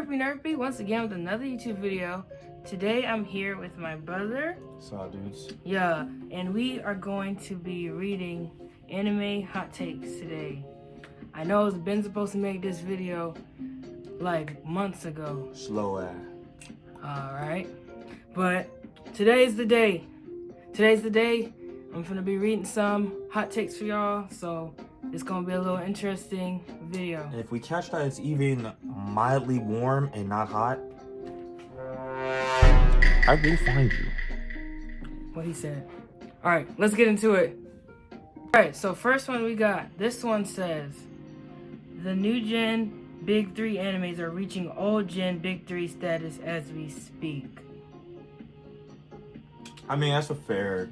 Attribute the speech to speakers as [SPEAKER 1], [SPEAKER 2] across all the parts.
[SPEAKER 1] Nerpy, once again with another YouTube video. Today I'm here with my brother.
[SPEAKER 2] Saw dudes.
[SPEAKER 1] Yeah, and we are going to be reading anime hot takes today. I know it's been supposed to make this video like months ago.
[SPEAKER 2] Slow ass.
[SPEAKER 1] Alright. But today's the day. Today's the day. I'm gonna be reading some hot takes for y'all, so it's gonna be a little interesting video.
[SPEAKER 2] And if we catch that it's even mildly warm and not hot, I will find you.
[SPEAKER 1] What he said. Alright, let's get into it. Alright, so first one we got. This one says, the new gen Big 3 animes are reaching old gen Big 3 status as we speak.
[SPEAKER 2] I mean, that's a fair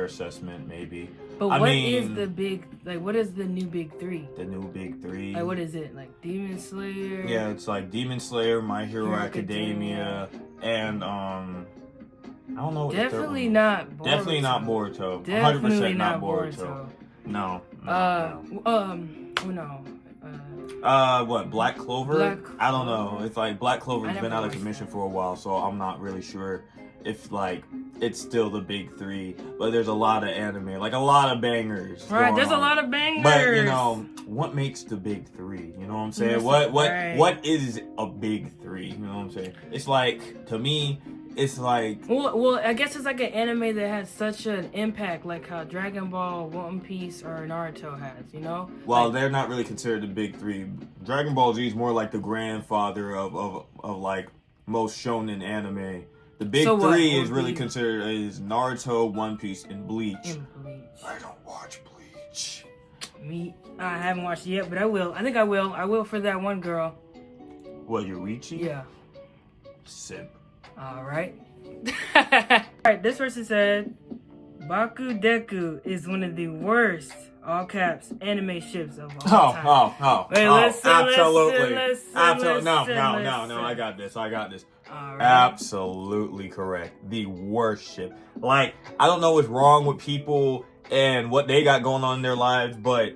[SPEAKER 2] assessment, maybe.
[SPEAKER 1] But what is the big, like, what is the new Big 3?
[SPEAKER 2] The new Big 3.
[SPEAKER 1] Like, what is it? Like, Demon Slayer?
[SPEAKER 2] Yeah, it's like Demon Slayer, My Hero Academia, and, I don't know what
[SPEAKER 1] Definitely
[SPEAKER 2] the
[SPEAKER 1] not Boruto.
[SPEAKER 2] Definitely not Boruto.
[SPEAKER 1] Definitely
[SPEAKER 2] 100% not Boruto. No. What, Black Clover? I don't know. It's like Black Clover's been out of commission for a while, so I'm not really sure if like it's still the Big 3. But there's a lot of anime, like a lot of bangers.
[SPEAKER 1] Right, there's a lot of bangers.
[SPEAKER 2] But you know, what makes the Big 3? You know what I'm saying? What is a Big 3? You know what I'm saying? It's like, to me, it's like...
[SPEAKER 1] Well, I guess it's like an anime that has such an impact, like how Dragon Ball, One Piece, or Naruto has, you know?
[SPEAKER 2] Well,
[SPEAKER 1] like,
[SPEAKER 2] they're not really considered the Big 3. Dragon Ball Z is more like the grandfather of like most shonen anime. The Big 3 is really considered is Naruto, One Piece, and Bleach. I don't watch Bleach.
[SPEAKER 1] Me, I haven't watched it yet, but I will. I think I will. I will for that one girl.
[SPEAKER 2] What, Yurichi?
[SPEAKER 1] Yeah.
[SPEAKER 2] Simp.
[SPEAKER 1] Alright. Alright, this person said, Baku Deku is one of the worst, all caps, anime ships of all time. Wait,
[SPEAKER 2] absolutely.
[SPEAKER 1] Listen,
[SPEAKER 2] No, I got this.
[SPEAKER 1] Right.
[SPEAKER 2] Absolutely correct. The worst ship. Like, I don't know what's wrong with people and what they got going on in their lives, but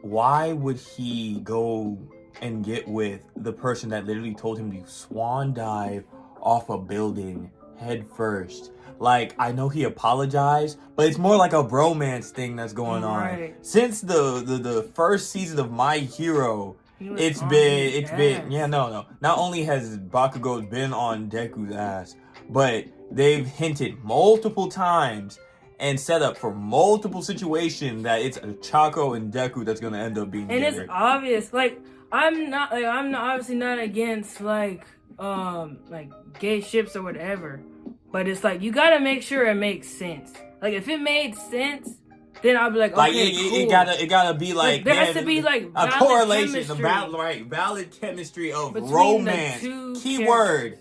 [SPEAKER 2] why would he go and get with the person that literally told him to swan dive off a building head first? Like, I know he apologized, but it's more like a bromance thing that's going on. Since the first season of My Hero, it's been not only has Bakugo been on Deku's ass, but they've hinted multiple times and set up for multiple situations that it's Chaco and Deku that's gonna end up being.
[SPEAKER 1] And it's obvious. Like, I'm obviously not against like gay ships or whatever, but it's like you gotta make sure it makes sense. Like, if it made sense, then I'll be like, okay, cool.
[SPEAKER 2] It gotta be like
[SPEAKER 1] there has to be like
[SPEAKER 2] a correlation, valid chemistry of between romance. Keyword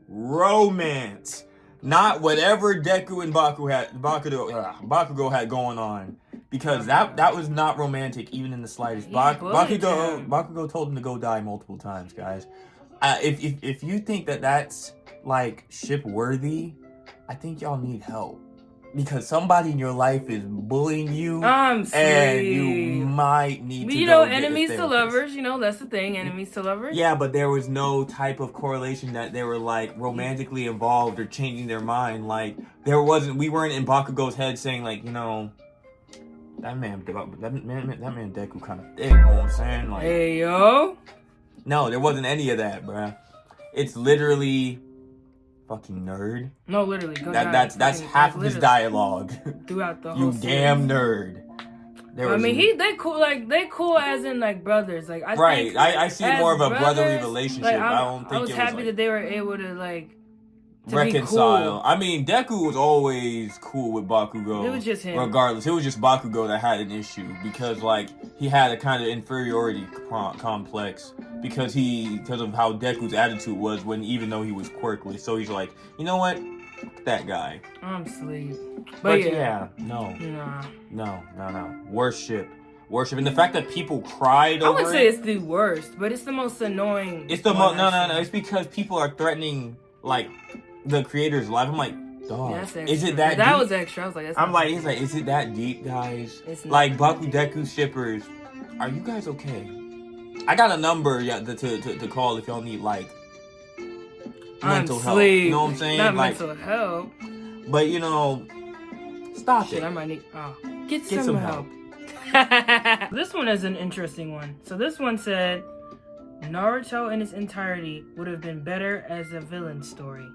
[SPEAKER 2] romance, not whatever Deku and Bakugo had going on, because that was not romantic even in the slightest. Bakugo told him to go die multiple times, guys. If you think that's like ship worthy, I think y'all need help. Because somebody in your life is bullying you, and you might need to go get
[SPEAKER 1] enemies
[SPEAKER 2] a
[SPEAKER 1] to lovers, that's the thing, enemies to lovers.
[SPEAKER 2] Yeah, but there was no type of correlation that they were like romantically involved or changing their mind. Like, we weren't in Bakugo's head saying like, that man Deku kind of thick, you know what I'm saying? Like,
[SPEAKER 1] hey, yo.
[SPEAKER 2] No, there wasn't any of that, bruh. It's literally... fucking nerd.
[SPEAKER 1] No, literally.
[SPEAKER 2] That's half of his dialogue.
[SPEAKER 1] Throughout the whole
[SPEAKER 2] You damn nerd.
[SPEAKER 1] They cool as in like brothers. Like,
[SPEAKER 2] I see more of a brotherly relationship.
[SPEAKER 1] Like,
[SPEAKER 2] I was
[SPEAKER 1] happy that they were able to like
[SPEAKER 2] reconcile.
[SPEAKER 1] Cool.
[SPEAKER 2] I mean, Deku was always cool with Bakugo.
[SPEAKER 1] It was just him.
[SPEAKER 2] Regardless, it was just Bakugo that had an issue because like he had a kind of inferiority complex because of how Deku's attitude was even though he was quirky. So he's like, you know what? Fuck that guy.
[SPEAKER 1] I'm asleep.
[SPEAKER 2] But yeah, no. Worship. And the fact that people cried over it.
[SPEAKER 1] I would say it's the worst, but it's the most annoying.
[SPEAKER 2] It's the most. No. It's because people are threatening like the creator's life. I'm like, dog.
[SPEAKER 1] Yeah,
[SPEAKER 2] is it that?
[SPEAKER 1] That
[SPEAKER 2] deep?
[SPEAKER 1] was extra. I was like,
[SPEAKER 2] he's like, is it that deep, guys?
[SPEAKER 1] It's
[SPEAKER 2] like Baku Deku shippers, are you guys okay? I got a number to call if y'all need like mental
[SPEAKER 1] I'm
[SPEAKER 2] help.
[SPEAKER 1] sleep.
[SPEAKER 2] You know what I'm saying?
[SPEAKER 1] Not
[SPEAKER 2] like,
[SPEAKER 1] mental help.
[SPEAKER 2] but you know, stop
[SPEAKER 1] Shit,
[SPEAKER 2] it.
[SPEAKER 1] I might need. Oh, get
[SPEAKER 2] Get
[SPEAKER 1] some
[SPEAKER 2] some
[SPEAKER 1] help. This one is an interesting one. So this one said, Naruto in its entirety would have been better as a villain story.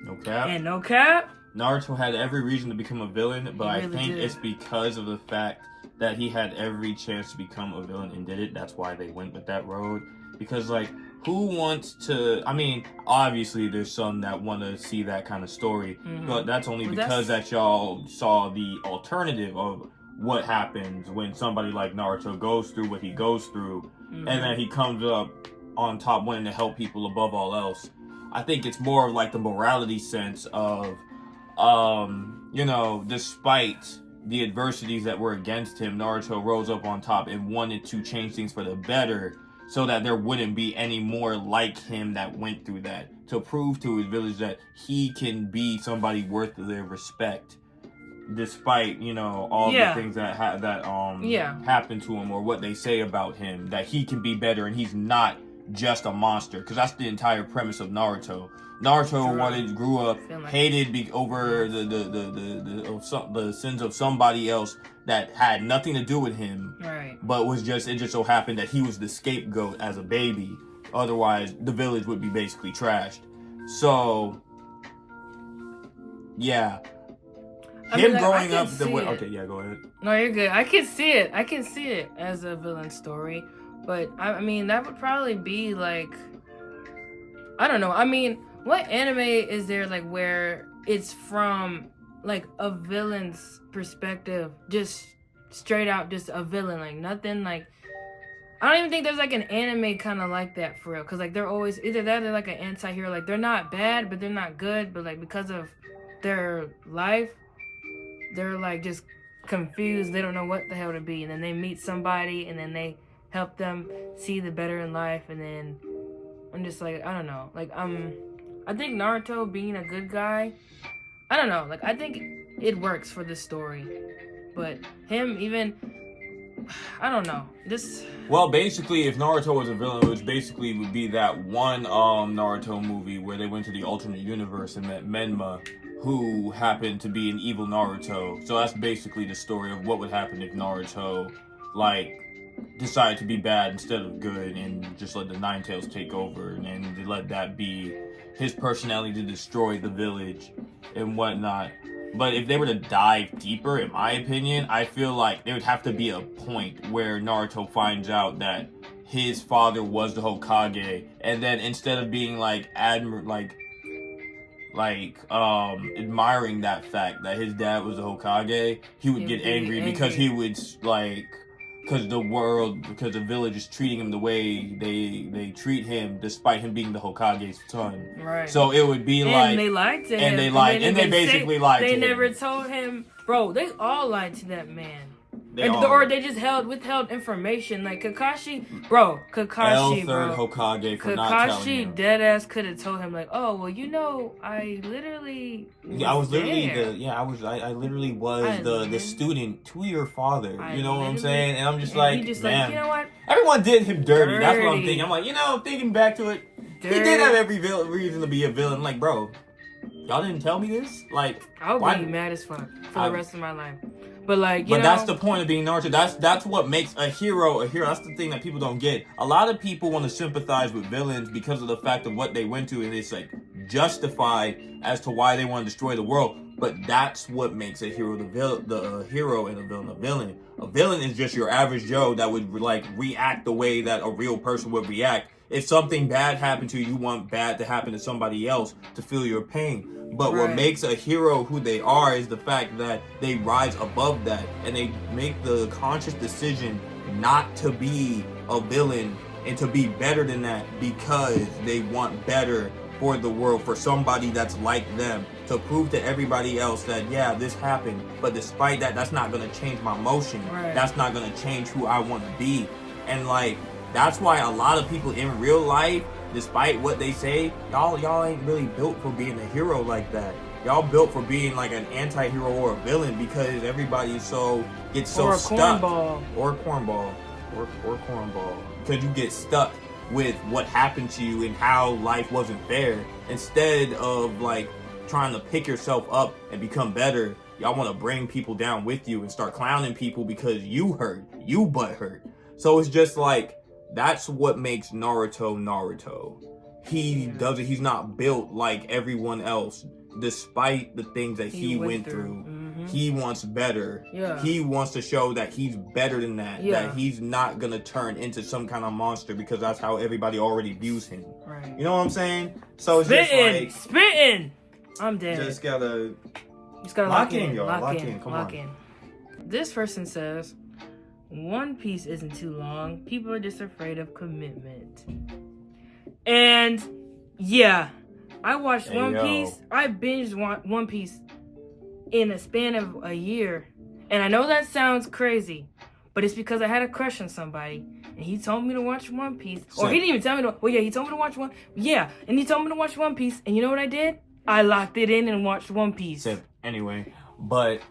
[SPEAKER 2] No cap.
[SPEAKER 1] And no cap.
[SPEAKER 2] Naruto had every reason to become a villain, but
[SPEAKER 1] He
[SPEAKER 2] I
[SPEAKER 1] really
[SPEAKER 2] think
[SPEAKER 1] did.
[SPEAKER 2] it's because of the fact that he had every chance to become a villain and did it. That's why they went with that road. Because, like, who wants to... I mean, obviously there's some that want to see that kind of story, but that's only because that y'all saw the alternative of what happens when somebody like Naruto goes through what he goes through, and then he comes up on top wanting to help people above all else. I think it's more of like the morality sense of, you know, despite the adversities that were against him, Naruto rose up on top and wanted to change things for the better so that there wouldn't be any more like him that went through that, to prove to his village that he can be somebody worth their respect despite, you know, all the things that happen to him or what they say about him, that he can be better and he's not just a monster, because that's the entire premise of Naruto. Grew up hated over the sins of somebody else that had nothing to do with him,
[SPEAKER 1] right?
[SPEAKER 2] But it just so happened that he was the scapegoat as a baby. Otherwise, the village would be basically trashed. So, yeah. Growing up, okay, yeah, go ahead.
[SPEAKER 1] No, you're good. I can see it. I can see it as a villain story, but I mean that would probably be like, I don't know. I mean, what anime is there like where it's from like a villain's perspective, just straight out, just a villain, like nothing like. I don't even think there's like an anime kind of like that for real, because like they're always either that or like an anti-hero. Like they're not bad, but they're not good, but like because of their life, they're like just confused. They don't know what the hell to be, and then they meet somebody, and then they help them see the better in life, and then I'm just like, I don't know, like I think Naruto being a good guy, I don't know, like I think it works for this story, but him even, I don't know, this.
[SPEAKER 2] Well, basically, if Naruto was a villain, which basically would be that one Naruto movie where they went to the alternate universe and met Menma, who happened to be an evil Naruto. So that's basically the story of what would happen if Naruto, like, decided to be bad instead of good and just let the Nine Tails take over and let that be his personality to destroy the village and whatnot. But if they were to dive deeper, in my opinion, I feel like there would have to be a point where Naruto finds out that his father was the Hokage, and then instead of being like admiring that fact that his dad was a Hokage, he would get angry because he would because the village is treating him the way they treat him, despite him being the Hokage's son.
[SPEAKER 1] Right.
[SPEAKER 2] So it would be
[SPEAKER 1] and they lied to him.
[SPEAKER 2] They basically lied to him.
[SPEAKER 1] They never told him, bro. They all lied to that man.
[SPEAKER 2] Or
[SPEAKER 1] they just withheld information. Like Kakashi, bro.
[SPEAKER 2] Hokage for not telling him.
[SPEAKER 1] Kakashi deadass could have told him like, oh well, you know, I literally.
[SPEAKER 2] I literally was the student to your father. You know what I'm saying? And I'm just like, man,
[SPEAKER 1] you know what?
[SPEAKER 2] Everyone did him dirty. That's what I'm thinking. I'm like, thinking back to it, he did have every reason to be a villain. I'm like, bro, y'all didn't tell me this. Like,
[SPEAKER 1] I would be mad as fuck for the rest of my life. But like, you know,
[SPEAKER 2] that's the point of being Naruto. That's what makes a hero a hero. That's the thing that people don't get. A lot of people want to sympathize with villains because of the fact of what they went to, and it's like justified as to why they want to destroy the world. But that's what makes a hero the hero and a villain a villain. A villain is just your average Joe that would like react the way that a real person would react. If something bad happened to you, you want bad to happen to somebody else to feel your pain. But what makes a hero who they are is the fact that they rise above that and they make the conscious decision not to be a villain and to be better than that because they want better for the world, for somebody that's like them, to prove to everybody else that, yeah, this happened. But despite that, that's not going to change my emotion. That's not going to change who I want to be. And like, that's why a lot of people in real life, despite what they say, y'all ain't really built for being a hero like that. Y'all built for being like an anti-hero or a villain because everybody gets so stuck.
[SPEAKER 1] Cornball.
[SPEAKER 2] Or a cornball. or cornball. Because you get stuck with what happened to you and how life wasn't fair. Instead of like trying to pick yourself up and become better, y'all want to bring people down with you and start clowning people because you hurt, you butt hurt. So it's just like, that's what makes Naruto Naruto. He's not built like everyone else. Despite the things that he went through, he wants better.
[SPEAKER 1] Yeah.
[SPEAKER 2] He wants to show that he's better than that.
[SPEAKER 1] Yeah.
[SPEAKER 2] That he's not gonna turn into some kind of monster because that's how everybody already views him.
[SPEAKER 1] Right.
[SPEAKER 2] You know what I'm saying? So it's
[SPEAKER 1] spitting,
[SPEAKER 2] just like
[SPEAKER 1] spitting. I'm dead.
[SPEAKER 2] just gotta
[SPEAKER 1] lock in,
[SPEAKER 2] y'all.
[SPEAKER 1] lock
[SPEAKER 2] in.
[SPEAKER 1] in,
[SPEAKER 2] Come
[SPEAKER 1] lock
[SPEAKER 2] on.
[SPEAKER 1] in. This person says, One Piece isn't too long. People are just afraid of commitment. And yeah. I watched One Piece. I binged One Piece in a span of a year. And I know that sounds crazy, but it's because I had a crush on somebody. And he told me to watch One Piece. Or he didn't even tell me to. Well, yeah, he told me to watch one. Yeah, and he told me to watch One Piece. And you know what I did? I locked it in and watched One Piece.
[SPEAKER 2] Anyway, but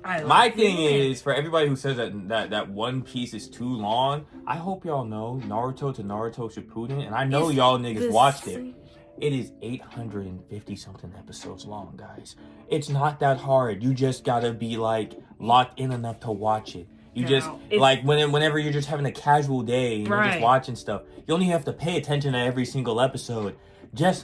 [SPEAKER 2] my thing is, for everybody who says that One Piece is too long, I hope y'all know Naruto to Naruto Shippuden. And I know y'all niggas watched it. It is 850 something episodes long, guys. It's not that hard. You just gotta be like locked in enough to watch it. You just like whenever you're just having a casual day and you're just watching stuff, you only have to pay attention to every single episode.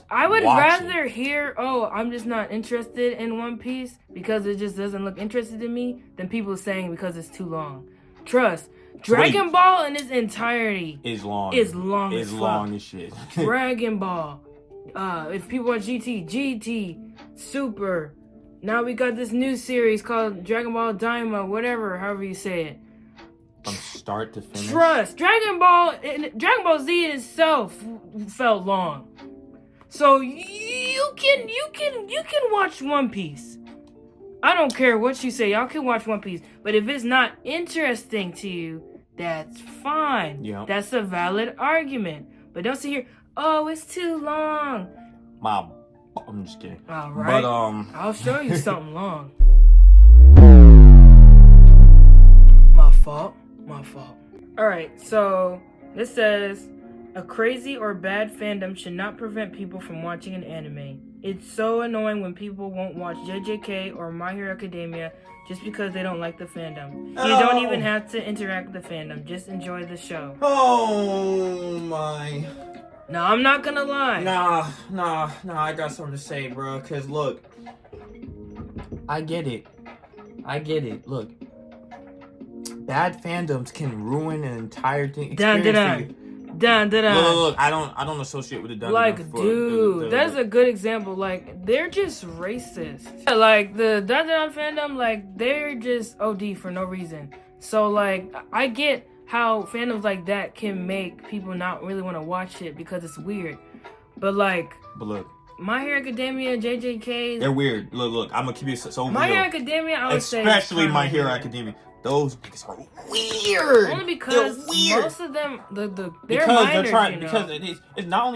[SPEAKER 2] I would
[SPEAKER 1] rather hear, I'm just not interested in One Piece because it just doesn't look interested in me than people saying because it's too long. Trust. Dragon Ball in its entirety
[SPEAKER 2] is long.
[SPEAKER 1] Is long
[SPEAKER 2] as shit.
[SPEAKER 1] Dragon Ball. If people watch GT, Super. Now we got this new series called Dragon Ball Daima, whatever, however you say it.
[SPEAKER 2] From start to finish.
[SPEAKER 1] Trust. Dragon Ball Z in itself felt long. So you can watch One Piece. I don't care what you say. Y'all can watch One Piece. But if it's not interesting to you, that's fine.
[SPEAKER 2] Yeah.
[SPEAKER 1] That's a valid argument. But don't sit here, it's too long.
[SPEAKER 2] Mom, I'm just kidding.
[SPEAKER 1] All right.
[SPEAKER 2] But
[SPEAKER 1] I'll show you something long. My fault. All right. So this says a crazy or bad fandom should not prevent people from watching an anime. It's so annoying when people won't watch JJK or My Hero Academia just because they don't like the fandom. You don't even have to interact with the fandom. Just enjoy the show.
[SPEAKER 2] Oh my.
[SPEAKER 1] No, I'm not gonna lie.
[SPEAKER 2] Nah, I got something to say, bro. Cause look, I get it. Look, bad fandoms can ruin an entire thing. Look, I don't associate with the dun.
[SPEAKER 1] Like, dude, that's a good example. Like, they're just racist. Like the dun fandom, like they're just OD for no reason. So like, I get how fandoms like that can make people not really want to watch it because it's weird. But look, My Hero Academia, JJK,
[SPEAKER 2] they're weird. Look, I'm gonna keep it so real.
[SPEAKER 1] My Hero Academia, I would say,
[SPEAKER 2] especially My Hero Academia. Those niggas are weird.
[SPEAKER 1] Only because most of them, they're
[SPEAKER 2] because
[SPEAKER 1] minors,
[SPEAKER 2] they're trying.
[SPEAKER 1] You know?
[SPEAKER 2] Because it's not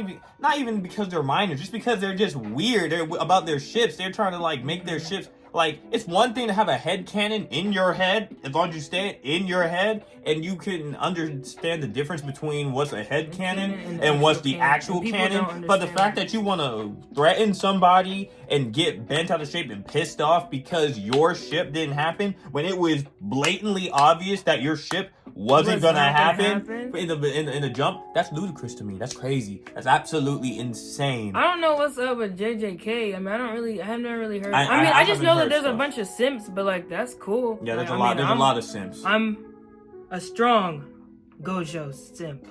[SPEAKER 2] even because they're minors, just because they're just weird. They're about their ships. They're trying to like make their ships. Like, it's one thing to have a headcanon in your head, as long as you stay it in your head, and you can understand the difference between what's a headcanon and what's the actual canon. But the fact that you want to threaten somebody and get bent out of shape and pissed off because your ship didn't happen, when it was blatantly obvious that your ship wasn't gonna happen in the jump, that's ludicrous to me. That's crazy. That's absolutely insane.
[SPEAKER 1] I don't know what's up with JJK. I mean, I haven't really heard. I just know that there's a bunch of simps, but like that's cool.
[SPEAKER 2] Yeah, there's a lot of simps.
[SPEAKER 1] I'm a strong Gojo simp.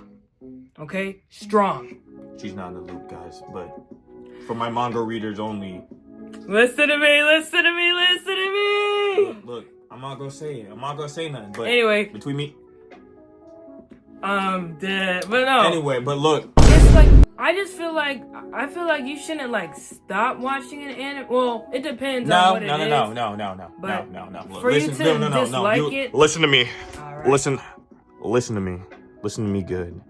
[SPEAKER 1] Okay, strong.
[SPEAKER 2] She's not in the loop, guys, but for my manga readers only.
[SPEAKER 1] Listen to me.
[SPEAKER 2] Look, I'm not gonna say it. I'm not gonna say nothing. But
[SPEAKER 1] anyway,
[SPEAKER 2] between me.
[SPEAKER 1] I'm dead. But no.
[SPEAKER 2] Anyway, but look.
[SPEAKER 1] It's like, I feel like you shouldn't like stop watching an anime. Well, it depends on what it is.
[SPEAKER 2] No.
[SPEAKER 1] For you to dislike it.
[SPEAKER 2] Listen to me.
[SPEAKER 1] All right.
[SPEAKER 2] Listen to me. Listen to me good.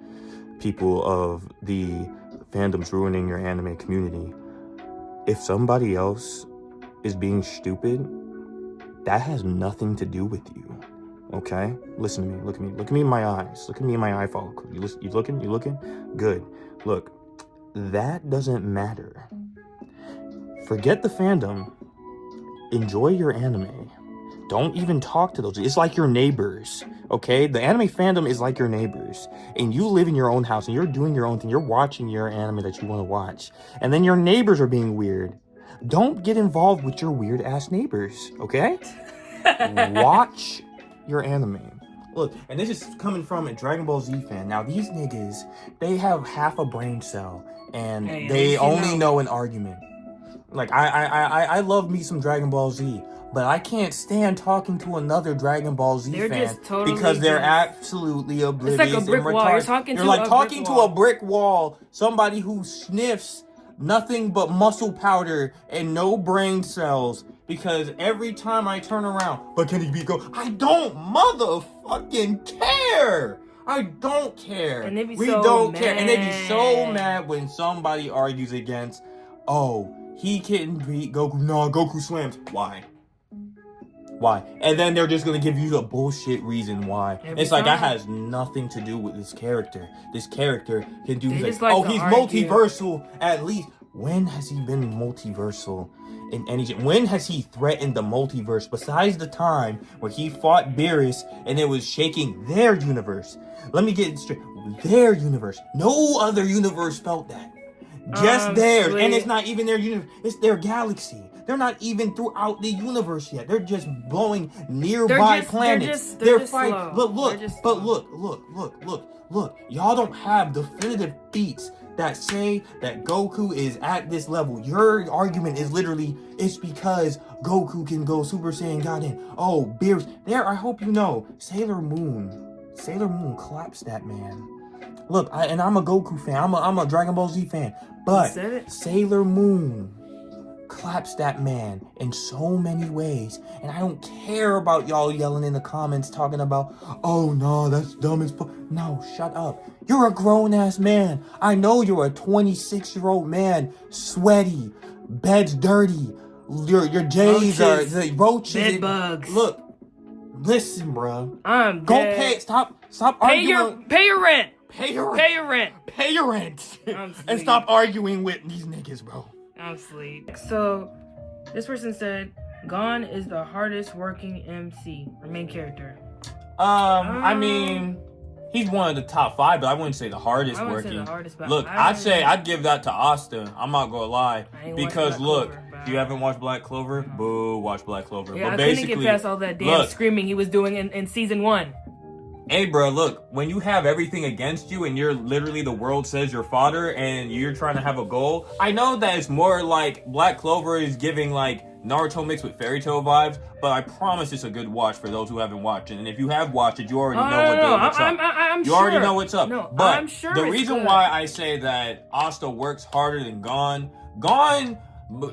[SPEAKER 2] People of the fandoms ruining your anime community. If somebody else is being stupid, that has nothing to do with you. Okay? Listen to me. Look at me. Look at me in my eyes. Look at me in my eye follicle. You looking? You looking? Good. Look, that doesn't matter. Forget the fandom. Enjoy your anime. Don't even talk to those. It's like your neighbors, okay? The anime fandom is like your neighbors. And you live in your own house and you're doing your own thing. You're watching your anime that you want to watch. And then your neighbors are being weird. Don't get involved with your weird ass neighbors, okay? Watch your anime. Look, and this is coming from a Dragon Ball Z fan. Now, these niggas, they have half a brain cell and they only know an argument. Like, I love me some Dragon Ball Z, but I can't stand talking to another Dragon Ball Z fan because they're absolutely oblivious.
[SPEAKER 1] It's like a brick wall. You're
[SPEAKER 2] talking to a brick wall. Somebody who sniffs nothing but muscle powder and no brain cells. Because every time I turn around, but can he be go? I don't motherfucking care. I don't care.
[SPEAKER 1] And they be
[SPEAKER 2] we
[SPEAKER 1] so
[SPEAKER 2] don't
[SPEAKER 1] mad.
[SPEAKER 2] care, and they be so mad when somebody argues against. Oh, he couldn't beat Goku. No, Goku slams. Why? And then they're just gonna give you the bullshit reason why. It's like that has nothing to do with this character. This character can do. He's multiversal. At least when has he been multiversal in any? When has he threatened the multiverse besides the time where he fought Beerus and it was shaking their universe? Let me get it straight. Their universe. No other universe felt that. Just theirs. Sweet. And it's not even their universe. It's their galaxy. They're not even throughout the universe yet. They're just blowing nearby planets. They're fighting. Look. Y'all don't have definitive feats that say that Goku is at this level. Your argument is literally, it's because Goku can go Super Saiyan God. Oh, Beerus. There, I hope you know, Sailor Moon claps that man. Look, I'm a Goku fan. I'm a Dragon Ball Z fan. But Sailor Moon claps that man in so many ways. And I don't care about y'all yelling in the comments talking about, oh no, that's dumb as fuck. No, shut up. You're a grown-ass man. I know you're a 26-year-old man, sweaty, bed's dirty. Your J's are the roaches.
[SPEAKER 1] Bed bugs.
[SPEAKER 2] Look, listen, bro.
[SPEAKER 1] I'm
[SPEAKER 2] Go
[SPEAKER 1] dead.
[SPEAKER 2] Stop arguing.
[SPEAKER 1] Pay your rent.
[SPEAKER 2] Pay your rent. And stop arguing with these niggas, bro.
[SPEAKER 1] I'm asleep. So, this person said, Gon is the hardest working MC, or main character.
[SPEAKER 2] I mean, he's one of the top 5, but I wouldn't say the hardest working. Look, I'd give that to Asta. I'm not gonna lie. Because look, if you haven't watched Black Clover, boo, watch Black Clover.
[SPEAKER 1] Yeah,
[SPEAKER 2] but
[SPEAKER 1] I couldn't get past all that damn screaming he was doing in season 1.
[SPEAKER 2] Hey, bro, look, when you have everything against you and you're literally the world says your fodder and you're trying to have a goal, I know that it's more like Black Clover is giving like Naruto mixed with Fairy Tail vibes, but I promise it's a good watch for those who haven't watched it. And if you have watched it, you already know what's up. You already know what's up.
[SPEAKER 1] No,
[SPEAKER 2] but
[SPEAKER 1] I'm sure
[SPEAKER 2] the reason why I say that Asta works harder than Gon,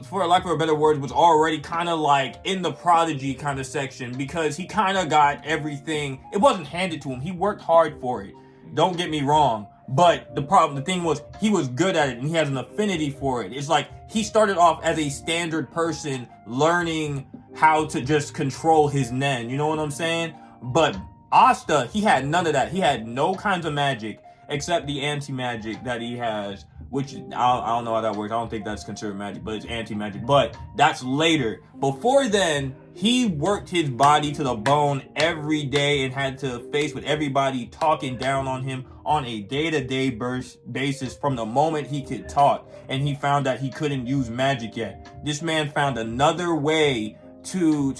[SPEAKER 2] for lack of a better word, was already kind of like in the prodigy kind of section because he kind of got everything. It wasn't handed to him. He worked hard for it. Don't get me wrong. But the thing was, he was good at it and he has an affinity for it. It's like he started off as a standard person learning how to just control his nen. You know what I'm saying? But Asta, he had none of that. He had no kinds of magic except the anti-magic that he has, which I don't know how that works. I don't think that's considered magic, but it's anti-magic. But that's later. Before then, he worked his body to the bone every day and had to face with everybody talking down on him on a day-to-day basis from the moment he could talk. And he found that he couldn't use magic yet. This man found another way to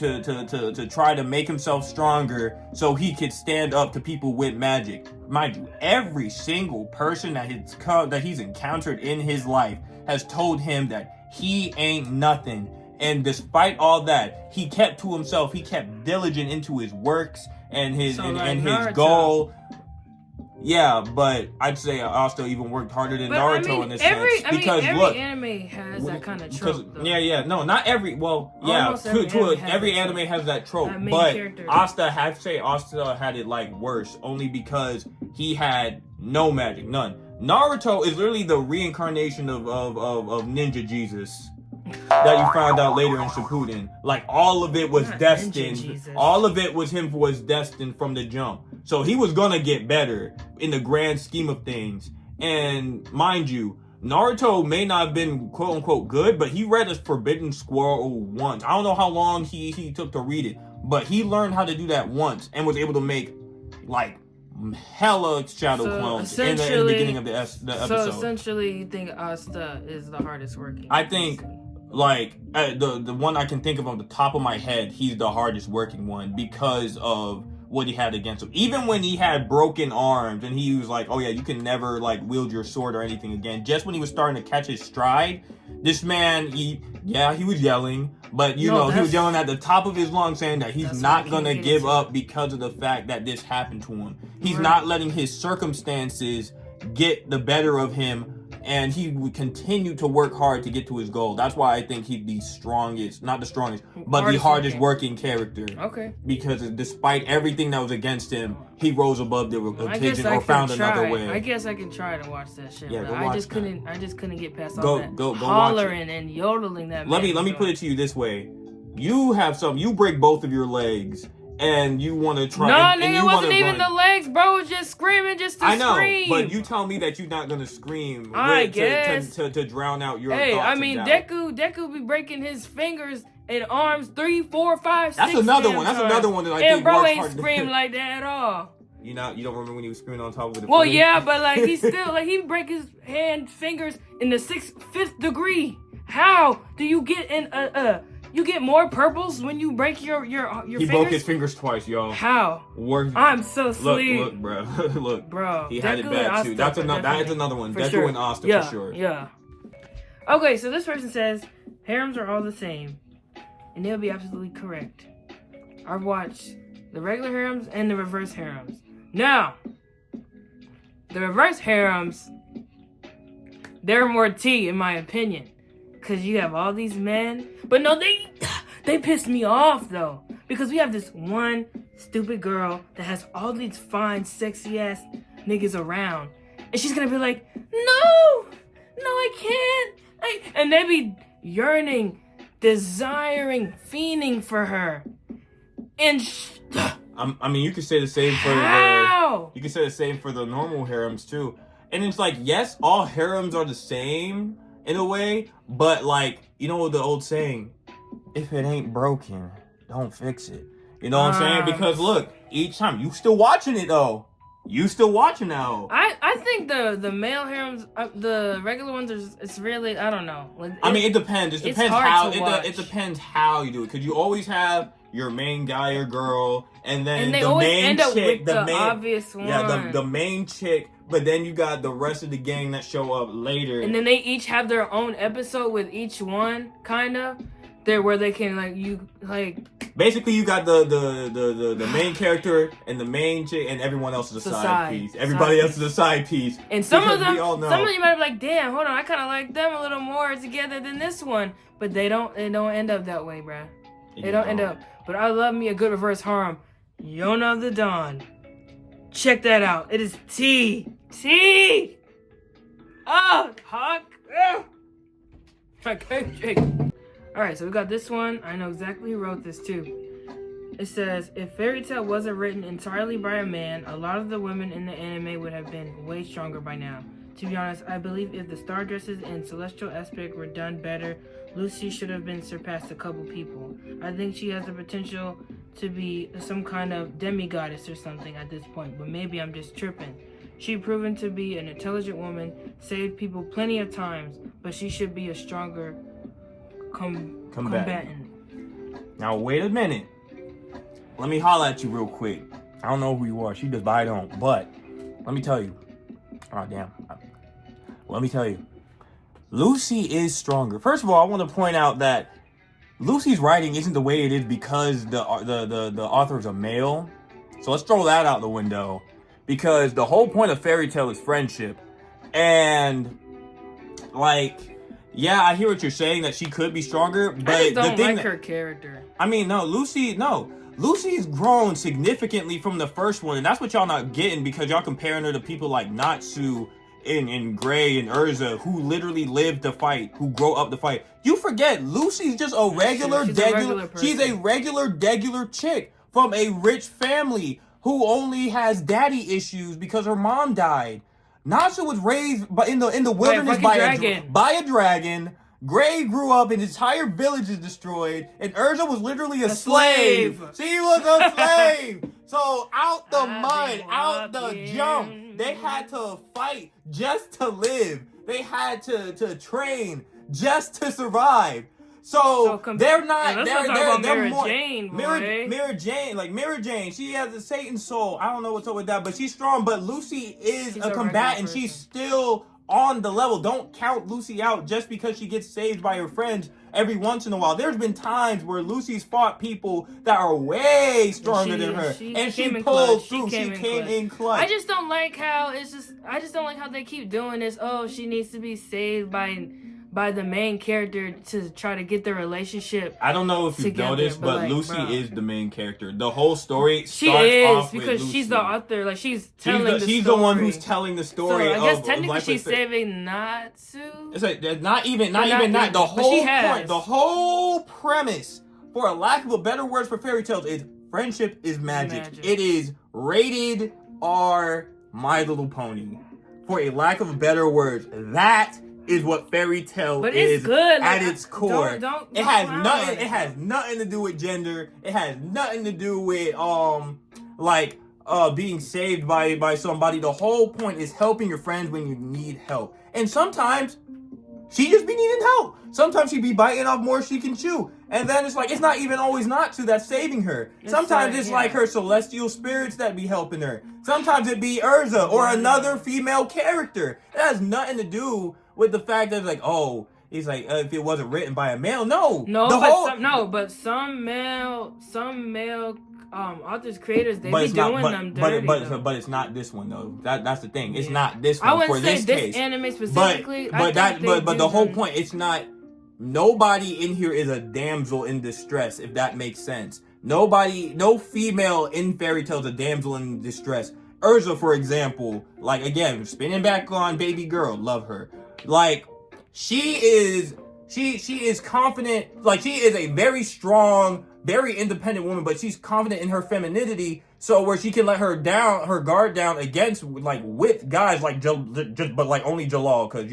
[SPEAKER 2] try to make himself stronger so he could stand up to people with magic. Mind you, every single person that he's encountered in his life has told him that he ain't nothing. And despite all that, he kept to himself. He kept diligent into his works and his goal. Yeah, but I'd say Asta even worked harder than Naruto in this sense. Because
[SPEAKER 1] every anime has that kind of trope.
[SPEAKER 2] No, not every. Well, yeah, every anime has that trope. But Asta had it like worse, only because he had no magic, none. Naruto is literally the reincarnation of Ninja Jesus. that you found out later in Shippuden. Like, all of it was destined. All of it was destined from the jump. So he was gonna get better in the grand scheme of things. And mind you, Naruto may not have been quote unquote good, but he read a Forbidden Scroll once. I don't know how long he took to read it, but he learned how to do that once and was able to make like hella shadow clones in the beginning of the episode.
[SPEAKER 1] So essentially, you think Asta is the hardest working?
[SPEAKER 2] I think like the one I can think of on the top of my head, he's the hardest working one because of what he had against him. Even when he had broken arms and he was like, oh yeah, you can never like wield your sword or anything again. Just when he was starting to catch his stride, this man, he was yelling, but he was yelling at the top of his lungs saying that he's not gonna give up because of the fact that this happened to him. He's not letting his circumstances get the better of him, and he would continue to work hard to get to his goal. That's why I think he's the strongest, not the strongest, but the hardest working character.
[SPEAKER 1] Okay.
[SPEAKER 2] Because despite everything that was against him, he rose above the occasion or found another way.
[SPEAKER 1] I guess I can try to watch that shit.
[SPEAKER 2] Yeah,
[SPEAKER 1] but
[SPEAKER 2] go
[SPEAKER 1] I
[SPEAKER 2] watch
[SPEAKER 1] just
[SPEAKER 2] that.
[SPEAKER 1] couldn't. I just couldn't get past all that
[SPEAKER 2] go
[SPEAKER 1] hollering and yodeling. That.
[SPEAKER 2] Let me put it to you this way: you break both of your legs. And you want to try?
[SPEAKER 1] No, nigga, it wasn't even the legs, bro. It was just screaming, just to scream.
[SPEAKER 2] I know, but you tell me that you're not gonna scream.
[SPEAKER 1] I guess
[SPEAKER 2] to drown out your.
[SPEAKER 1] Hey,
[SPEAKER 2] thoughts
[SPEAKER 1] I mean, Deku be breaking his fingers and arms 3, 4, 5, 6.
[SPEAKER 2] That's another one. That's another one that I think
[SPEAKER 1] bro
[SPEAKER 2] works
[SPEAKER 1] ain't
[SPEAKER 2] hard.
[SPEAKER 1] scream like that at all.
[SPEAKER 2] You don't remember when he was screaming on top of the.
[SPEAKER 1] Well, yeah, but like he still he break his fingers in the 5th degree. How do you get in You get more purples when you break your fingers?
[SPEAKER 2] He broke his fingers twice, y'all.
[SPEAKER 1] How? I'm so sleep.
[SPEAKER 2] Look, bro. Look.
[SPEAKER 1] Bro.
[SPEAKER 2] He had it bad, too. That is another one. Deku
[SPEAKER 1] sure.
[SPEAKER 2] and Asta, for sure.
[SPEAKER 1] Yeah. Okay, so this person says, harems are all the same. And they'll be absolutely correct. I've watched the regular harems and the reverse harems. Now, the reverse harems, they're more tea, in my opinion. Because you have all these men. But no, they piss me off, though. Because we have this one stupid girl that has all these fine, sexy-ass niggas around. And she's going to be like, no, I can't. And they be yearning, desiring, fiending for her. And
[SPEAKER 2] I mean, you could say the same for you could say the same for the normal harems, too. And it's like, yes, all harems are the same in a way, but like, you know the old saying, if it ain't broken, don't fix it. You know what I'm saying? Because look, each time you still watching it though. You still watching now.
[SPEAKER 1] I think the male harems, the regular ones, it's really, I don't know.
[SPEAKER 2] I mean, it depends. It depends how you do it. Because you always have your main guy or girl, and then the main chick, the main obvious one. Yeah, the main chick. But then you got the rest of the gang that show up later. And
[SPEAKER 1] then they each have their own episode with each one, kind of. Where they can
[SPEAKER 2] basically you got the main character and the main chick, and everyone else is a side piece. Everybody else is a side piece.
[SPEAKER 1] And some of you might be like, damn, hold on, I kind of like them a little more together than this one. But they don't end up that way, bruh. They don't end up. But I love me a good reverse harem. Yona of the Dawn. Check that out. It is T. Oh, Hawk. I can't shake. Alright, so we got this one. I know exactly who wrote this too. It says, if Fairy Tail wasn't written entirely by a man, a lot of the women in the anime would have been way stronger by now. To be honest, I believe if the star dresses and celestial aspect were done better, Lucy should have been surpassed a couple people. I think she has the potential to be some kind of demigoddess or something at this point, but maybe I'm just tripping. She proven to be an intelligent woman, saved people plenty of times, but she should be a stronger combatant.
[SPEAKER 2] Now wait a minute. Let me holler at you real quick. I don't know who you are. She does, but I don't. But let me tell you. Oh damn. Let me tell you. Lucy is stronger. First of all, I want to point out that Lucy's writing isn't the way it is because the author is a male. So let's throw that out the window. Because the whole point of Fairy Tail is friendship. And like, yeah, I hear what you're saying, that she could be stronger, but
[SPEAKER 1] I just don't like her character.
[SPEAKER 2] I mean, Lucy's grown significantly from the first one, and that's what y'all not getting because y'all comparing her to people like Natsu and Gray and Urza, who literally lived to fight, who grow up to fight. You forget Lucy's just a regular, she's a regular chick from a rich family who only has daddy issues because her mom died. Natsu was raised in the wilderness by a dragon. Gray grew up, and his entire village is destroyed, and Urza was literally a slave. She was a slave. So out the mud, out the jump, they had to fight just to live. They had to train just to survive. So they're not. They're more. Mira Jane. She has a Satan soul. I don't know what's up with that, but she's strong. But Lucy is a combatant. She's still on the level. Don't count Lucy out just because she gets saved by her friends every once in a while. There's been times where Lucy's fought people that are way stronger than her, and she pulled through. She came in clutch.
[SPEAKER 1] I just don't like how they keep doing this. Oh, she needs to be saved by the main character to try to get the relationship.
[SPEAKER 2] I don't know if you've noticed, but Lucy is the main character. The whole story starts off with Lucy.
[SPEAKER 1] She's the author. Like, she's telling the story.
[SPEAKER 2] She's the one who's telling the story.
[SPEAKER 1] So I guess technically she's saving Natsu.
[SPEAKER 2] It's like not even that. The whole point, the whole premise, for a lack of a better word for fairy tales, is friendship is magic. It is rated R My Little Pony. For a lack of a better word, that is what fairy tale is at its core. It has nothing to do with gender. It has nothing to do with being saved by somebody. The whole point is helping your friends when you need help. And sometimes she just be needing help. Sometimes she be biting off more she can chew. And then it's like, it's not even always Natsu that's saving her. Sometimes it's like her celestial spirits that be helping her. Sometimes it be Urza or another female character. It has nothing to do with the fact that it's like, oh, it's like if it wasn't written by a male.
[SPEAKER 1] But some male authors, creators, they be doing them dirty.
[SPEAKER 2] But it's not this one though. That's the thing. It's not this one for this case. I wouldn't say this
[SPEAKER 1] anime specifically.
[SPEAKER 2] But the whole point, it's not. Nobody in here is a damsel in distress, if that makes sense. No female in fairy tales a damsel in distress. Urza, for example, like, again, spinning back on baby girl, love her. Like, she is confident. Like, she is a very strong, very independent woman, but she's confident in her femininity, so where she can let her guard down against, like, with guys like but like only Jalal, because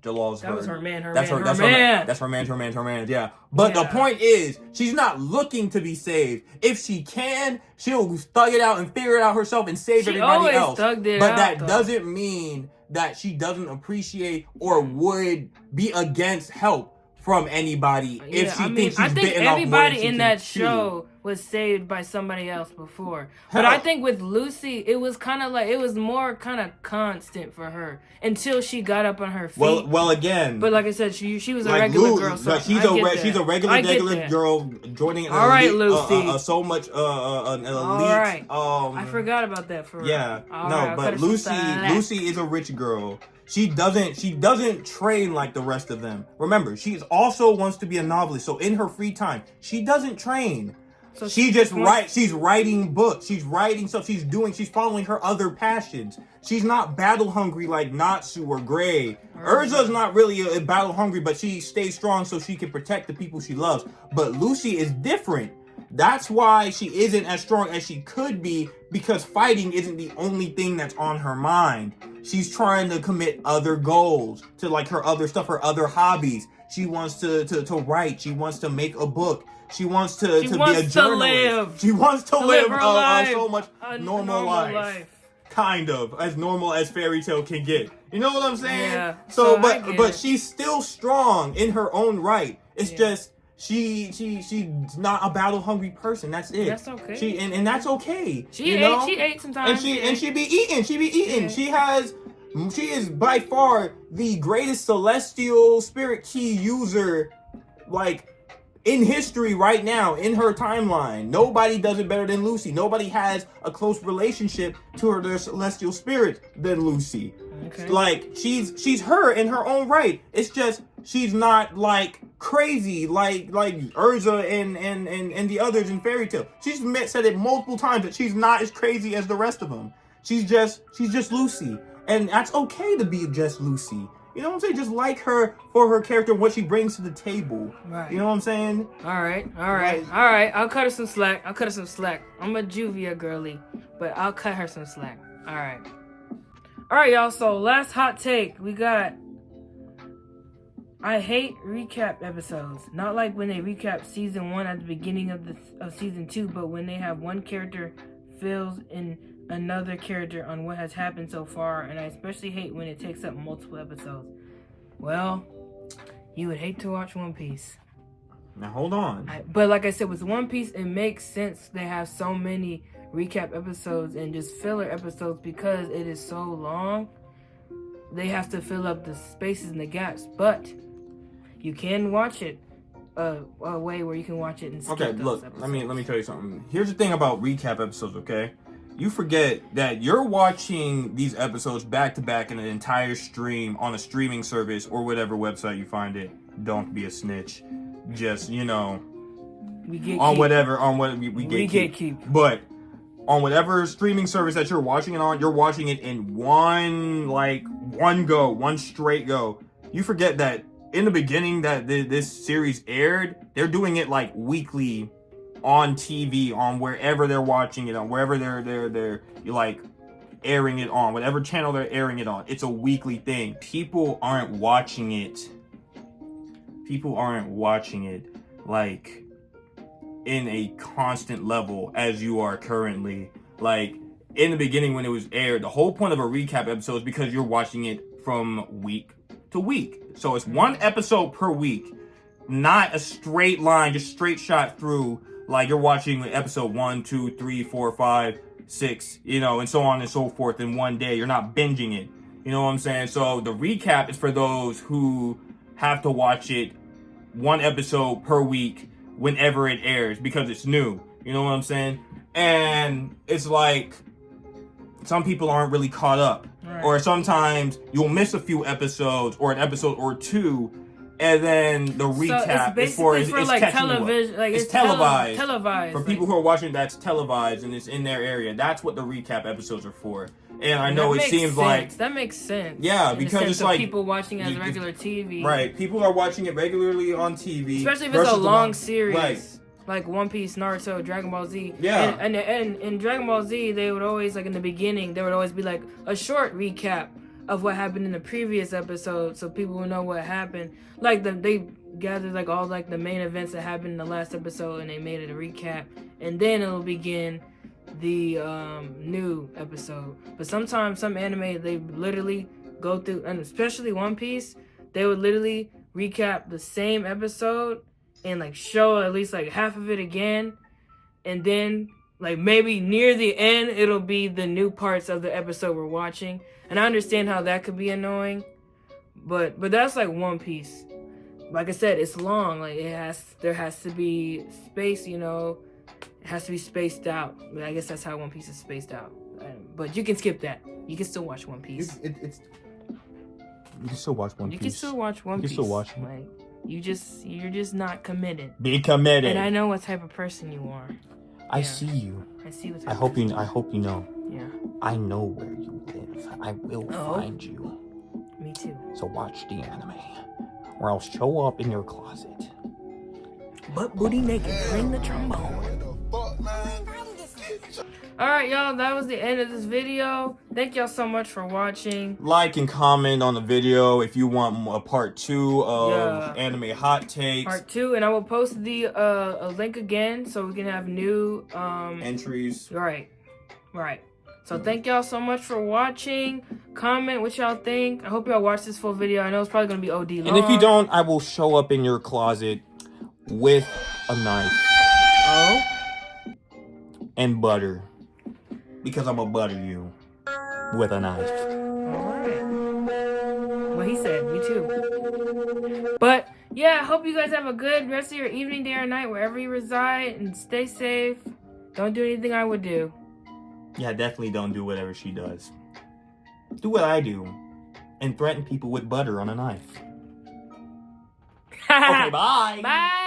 [SPEAKER 2] Jalal's
[SPEAKER 1] that was her man.
[SPEAKER 2] That's her man. Yeah. But the point is, she's not looking to be saved. If she can, she'll thug it out and figure it out herself and save everybody else. But that doesn't mean that she doesn't appreciate or would be against help from anybody if she thinks she's bitten off more than she can chew. I think
[SPEAKER 1] everybody in that show was saved by somebody else before. But I think with Lucy, it was kind of like, it was more kind of constant for her until she got up on her feet.
[SPEAKER 2] Well, again.
[SPEAKER 1] But like I said, she was a regular girl. So she's
[SPEAKER 2] a regular girl joining an elite, so much an elite. All right.
[SPEAKER 1] I forgot about that for
[SPEAKER 2] but Lucy is a rich girl. She doesn't train like the rest of them. Remember, she also wants to be a novelist. So in her free time, she doesn't train. So she's writing books. She's writing stuff. She's following her other passions. She's not battle hungry like Natsu or Gray. Urza's not really a battle hungry, but she stays strong so she can protect the people she loves. But Lucy is different. That's why she isn't as strong as she could be, because fighting isn't the only thing that's on her mind. She's trying to commit other goals to, like, her other stuff, her other hobbies. She wants to write. She wants to make a book. She wants to be a journalist. She wants to live so much normal life. Kind of as normal as fairy tale can get. You know what I'm saying? Yeah. But she's still strong in her own right. It's just she's not a battle hungry person. That's it.
[SPEAKER 1] That's okay.
[SPEAKER 2] And that's okay.
[SPEAKER 1] She ate sometimes.
[SPEAKER 2] And she be eating. Yeah. She is by far the greatest celestial spirit key user, like, in history right now, in her timeline. Nobody does it better than Lucy. Nobody has a close relationship to their celestial spirit than Lucy. Okay. Like, she's her in her own right. It's just she's not, like, crazy like Urza and the others in fairy tale. She's said it multiple times that she's not as crazy as the rest of them. She's just Lucy. And that's okay to be just Lucy. You know what I'm saying? Just like her for her character, what she brings to the table.
[SPEAKER 1] Right.
[SPEAKER 2] You know what I'm saying?
[SPEAKER 1] All right.
[SPEAKER 2] Right.
[SPEAKER 1] I'll cut her some slack. I'm a Juvia girly, but I'll cut her some slack. All right, y'all. So last hot take we got. I hate recap episodes. Not like when they recap season 1 at the beginning of season 2, but when they have one character fills in another character on what has happened so far, and I especially hate when it takes up multiple episodes. Well, you would hate to watch One Piece.
[SPEAKER 2] Now hold on.
[SPEAKER 1] But like I said, with One Piece, it makes sense they have so many recap episodes and just filler episodes because it is so long. They have to fill up the spaces and the gaps, but you can watch it a way where you can watch it and skip
[SPEAKER 2] Okay,
[SPEAKER 1] those
[SPEAKER 2] look,
[SPEAKER 1] episodes.
[SPEAKER 2] let me tell you something. Here's the thing about recap episodes, okay? You forget that you're watching these episodes back to back in an entire stream on a streaming service or whatever website you find it. Don't be a snitch. Just, you know,
[SPEAKER 1] we get
[SPEAKER 2] on
[SPEAKER 1] keep.
[SPEAKER 2] whatever, on what we get keep. But on whatever streaming service that you're watching it on, you're watching it in one straight go. You forget that in the beginning that this series aired, they're doing it like weekly on TV, on wherever they're watching it on, wherever they're like airing it on, whatever channel they're airing it on. It's a weekly thing. People aren't watching it like in a constant level as you are currently. Like in the beginning when it was aired, the whole point of a recap episode is because you're watching it from week to week. So it's one episode per week, not a straight line, just straight shot through. Like you're watching episode 1, 2, 3, 4, 5, 6, you know, and so on and so forth in one day. You're not binging it. You know what I'm saying? So the recap is for those who have to watch it one episode per week whenever it airs because it's new. You know what I'm saying? And it's like some people aren't really caught up. Right. Or sometimes you'll miss a few episodes or an episode or two, and then the recap is for like television. Like it's televised. For people who are watching, that's televised and it's in their area. That's what the recap episodes are for. And I know it seems like
[SPEAKER 1] that makes sense.
[SPEAKER 2] Yeah, because it's like
[SPEAKER 1] people watching it as regular TV.
[SPEAKER 2] Right. People are watching it regularly on TV.
[SPEAKER 1] Especially if it's a long series. Right. Like One Piece, Naruto, Dragon Ball Z.
[SPEAKER 2] Yeah.
[SPEAKER 1] And in Dragon Ball Z, they would always, like in the beginning, there would always be like a short recap of what happened in the previous episode so people will know what happened. Like they gathered like all like the main events that happened in the last episode and they made it a recap. And then it'll begin the new episode. But sometimes some anime, they literally go through, and especially One Piece, they would literally recap the same episode and like show at least like half of it again, and then like maybe near the end it'll be the new parts of the episode we're watching. And I understand how that could be annoying, but that's like One Piece. Like I said, it's long. Like there has to be space, you know. It has to be spaced out. But I guess that's how One Piece is spaced out. But you can skip that. You can still watch One Piece.
[SPEAKER 2] You can still watch One Piece.
[SPEAKER 1] You can still watch One Piece.
[SPEAKER 2] You can still watch it.
[SPEAKER 1] Like, you're just not committed.
[SPEAKER 2] Be committed.
[SPEAKER 1] And I know what type of person you are.
[SPEAKER 2] I see you.
[SPEAKER 1] I see what type
[SPEAKER 2] I hope you know.
[SPEAKER 1] Yeah.
[SPEAKER 2] I know where you live. I will find you.
[SPEAKER 1] Me too.
[SPEAKER 2] So watch the anime, or I'll show up in your closet.
[SPEAKER 1] Butt booty naked. Bring the trombone. Alright, y'all, that was the end of this video. Thank y'all so much for watching.
[SPEAKER 2] Like and comment on the video if you want a part 2 of anime hot takes.
[SPEAKER 1] Part 2, and I will post the a link again so we can have new
[SPEAKER 2] entries.
[SPEAKER 1] Right. So thank y'all so much for watching. Comment what y'all think. I hope y'all watch this full video. I know it's probably gonna be OD long.
[SPEAKER 2] And if you don't, I will show up in your closet with a knife.
[SPEAKER 1] Oh.
[SPEAKER 2] And butter. Because I'm gonna butter you with a knife.
[SPEAKER 1] Alright. What he said, me too. But yeah, I hope you guys have a good rest of your evening, day, or night, wherever you reside, and stay safe. Don't do anything I would do.
[SPEAKER 2] Yeah, definitely don't do whatever she does. Do what I do. And threaten people with butter on a knife. Okay, bye.
[SPEAKER 1] Bye.